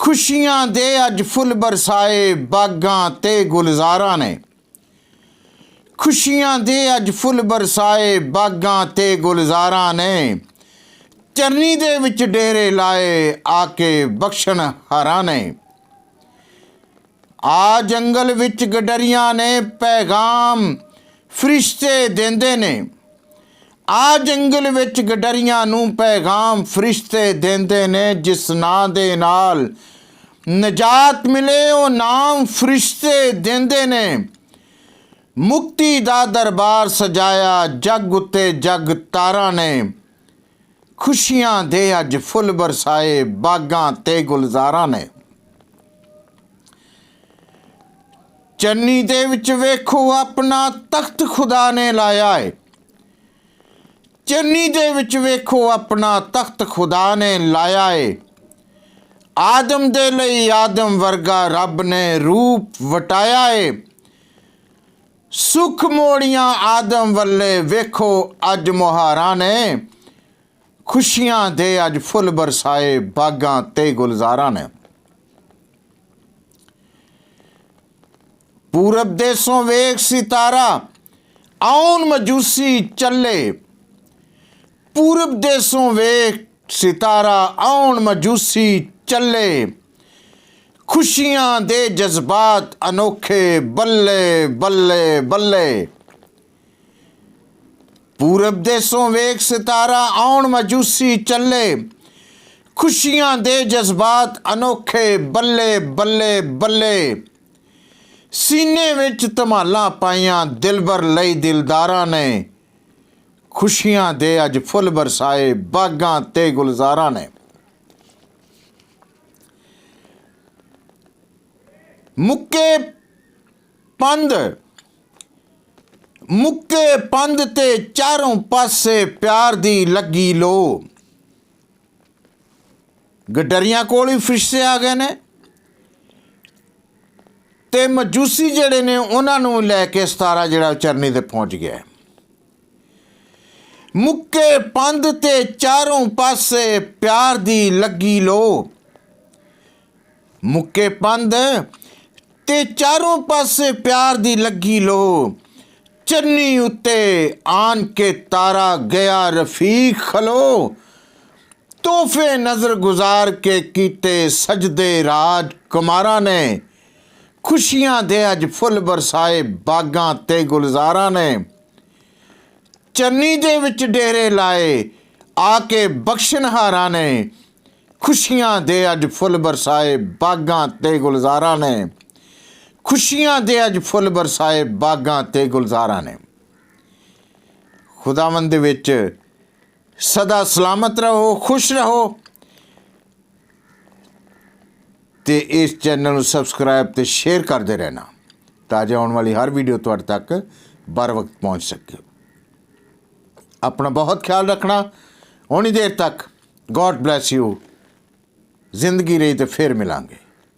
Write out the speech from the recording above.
खुशियां दे अज फुल बरसाए बागां ते गुलजारां ने। खुशियां दे अज फुल बरसाए बागां ते गुलजारां ने। चरनी दे विच डेरे लाए आके बख्शन हारां ने। आ जंगल विच गडरियां ने पैगाम फरिश्ते देंदे ने। आ जंगल विच गडरियां नूं पैगाम फरिश्ते देंदे ने। जिस नां दे नाल नजात मिले ओ नाम फरिश्ते देंदे ने। मुक्ति दा दरबार सजाया जग उत्ते जग तारा ने। खुशियां दे अज फुल बरसाए बागां ते गुलजारां ने। चन्नी दे विच वेखो अपना तख्त खुदा ने लाया है। चन्नी दे विच वेखो अपना तख्त खुदा ने लाया है। आदम दे लई आदम वर्गा रब ने रूप वटाया है। सुख मोड़ियां आदम वल्ले वेखो अज मुहारां ने। खुशियां दे अज फुल बरसाए बागां ते गुलजारां ने। पूरब देसों वेख सितारा आउन मजूसी चले। पूरब देसों वेख सितारा आउन मजूसी चले। खुशियां दे जज्बात अनोखे बल्ले बल्ले बल्ले। पूरब देसों वेख सितारा आउन मजूसी चले। खुशियां दे जज्बात अनोखे बल्ले बल्ले बल्ले। सीने विच धमालां पाइयां दिलबर लई दिलदारां ने। खुशियां दे अज फुल बरसाए बागां ते गुलजारां ने। मुक्के पंध ते चारों पासे प्यार दी लगी लो। गडरियां कोल ही फरिश्ते आ गए ने ते मजूसी जिहड़े ने उन्हां नूं लैके सितारा जिहड़ा चरनी ते पहुंच गया है। मुक्के पंध ते चारों पासे प्यार दी लगी लो। मुक्के पंध ते चारों पासे प्यार दी लगी लो। चन्नी उत्ते आन के तारा गया रफीक खलो। तोहफे नजर गुजार के कीते सजदे राज कुमारां ने। खुशियां दे अज फुल बरसाए बागां ते गुलजारां ने। चन्नी दे विच डेरे लाए आके बख्शनहारां ने। खुशियां दे अज फुल बरसाए बागां ते गुलजारां ने। खुशियां दे अज फुल बरसाए बागां ते गुलजारां ने। खुदावंद दे विच सदा सलामत रहो, खुश रहो ते इस चैनल नूं सबसक्राइब ते शेयर करते रहना ताकि आने वाली हर वीडियो तुहाडे तक बर वक्त पहुँच सके। अपना बहुत ख्याल रखना। उन्नी देर तक गॉड ब्लैस यू। जिंदगी रही तो फिर मिलांगे।